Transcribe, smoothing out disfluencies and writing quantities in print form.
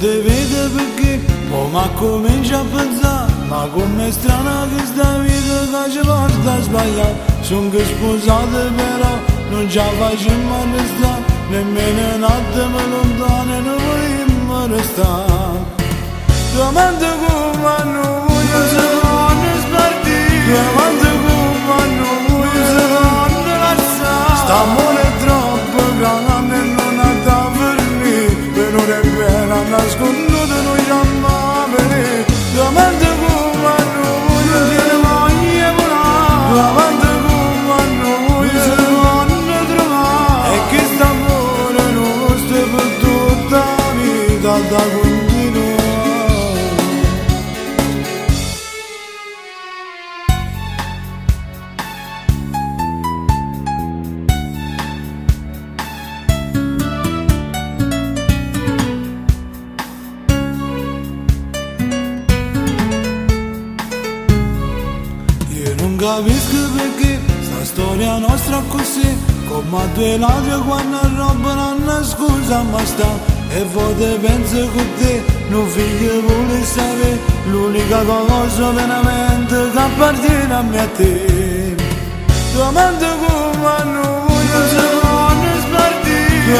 te vede perché poi ma comincia a pensare, ma com'è strana che sta vita che ci porta a sbagliare. Sono che sposate però non ce la facciamo a restare, nemmeno un attimo lontano non vogliamo restare. Domanda come a noi si vanno spartiti, domanda come a noi si vanno lasciare. St'amore è troppo grande e non ha da fermare, per non è bene a nascondere noi chiamare. Domanda come a noi si ne voglio volare, domanda come a noi si vanno trovare. E che st'amore nostro per tutta la vita da continuare. Non capisco perché sta storia nostra è così, come a due ladri quando rubano una scusa ma sta. E voi penso che te non figlio vuole sapere l'unica cosa veramente che appartiene a me e a te. Domanda come a noi si vanno spartiti,